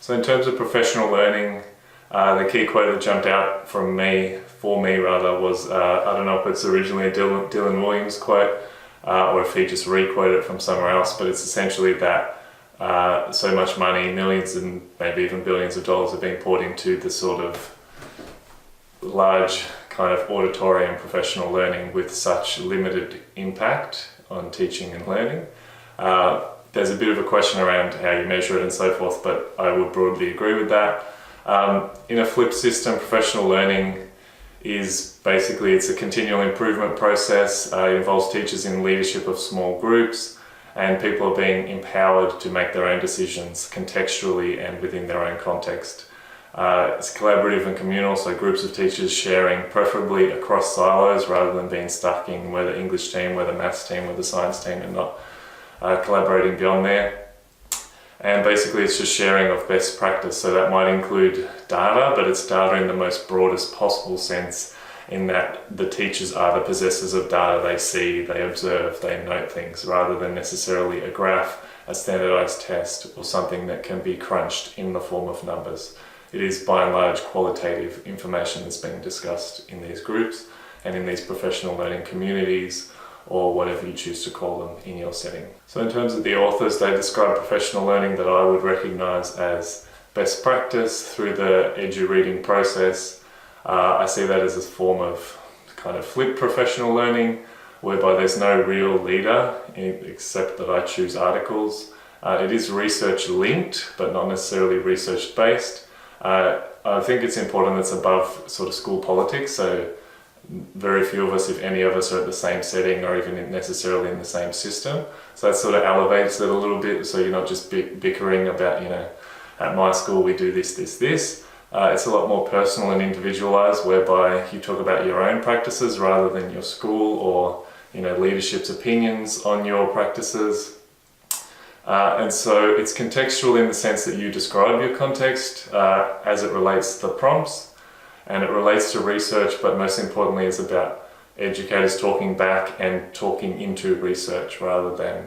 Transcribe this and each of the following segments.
So in terms of professional learning, the key quote that jumped out for me was, I don't know if it's originally a Dylan Williams quote or if he just re-quoted it from somewhere else, but it's essentially that so much money, millions and maybe even billions of dollars are being poured into the sort of large kind of auditorium professional learning with such limited impact on teaching and learning. There's a bit of a question around how you measure it and so forth, but I would broadly agree with that. In a flipped system, professional learning is basically, it's a continual improvement process. It involves teachers in leadership of small groups, and people are being empowered to make their own decisions contextually and within their own context. It's collaborative and communal, so groups of teachers sharing, preferably across silos rather than being stuck in where the English team, where the maths team, where the science team, and not collaborating beyond there. And basically it's just sharing of best practice, so that might include data, but it's data in the most broadest possible sense, in that the teachers are the possessors of data. They see, they observe, they note things, rather than necessarily a graph, a standardized test, or something that can be crunched in the form of numbers. It is by and large qualitative information that's being discussed in these groups and in these professional learning communities, or whatever you choose to call them in your setting. So in terms of the authors, they describe professional learning that I would recognise as best practice through the edu-reading process. I see that as a form of kind of flipped professional learning, whereby there's no real leader except that I choose articles. It is research linked, but not necessarily research based. I think it's important that it's above sort of school politics, so very few of us, if any of us, are at the same setting or even necessarily in the same system. So that sort of elevates it a little bit, so you're not just bickering about, at my school we do this. It's a lot more personal and individualized, whereby you talk about your own practices rather than your school or leadership's opinions on your practices. And so it's contextual in the sense that you describe your context as it relates to the prompts, and it relates to research, but most importantly is about educators talking back and talking into research rather than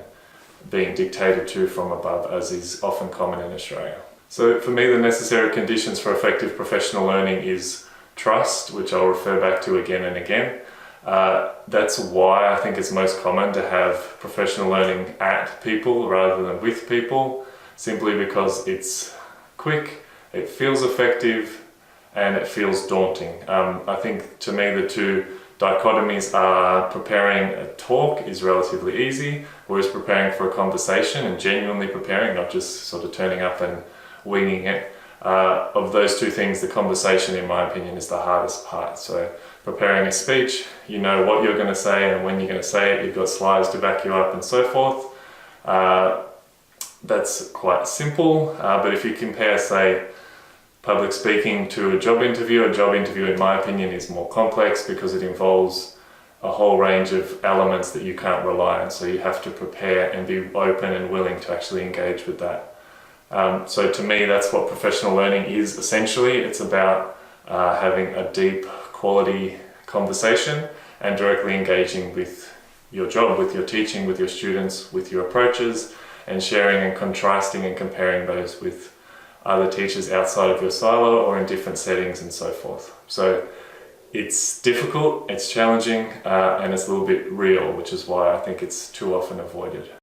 being dictated to from above, as is often common in Australia. So for me, the necessary conditions for effective professional learning is trust, which I'll refer back to again and again. That's why I think it's most common to have professional learning at people rather than with people, simply because it's quick, it feels effective, and it feels daunting. I think to me the two dichotomies are preparing a talk is relatively easy, whereas preparing for a conversation and genuinely preparing, not just sort of turning up and winging it. Of those two things, the conversation, in my opinion, is the hardest part. So preparing a speech, you know what you're going to say and when you're going to say it, you've got slides to back you up and so forth. That's quite simple, but if you compare, say, public speaking to a job interview in my opinion is more complex because it involves a whole range of elements that you can't rely on, so you have to prepare and be open and willing to actually engage with that. So to me, that's what professional learning is essentially. It's about having a deep quality conversation and directly engaging with your job, with your teaching, with your students, with your approaches, and sharing and contrasting and comparing those with other teachers outside of your silo or in different settings and so forth. So it's difficult, it's challenging, and it's a little bit real, which is why I think it's too often avoided.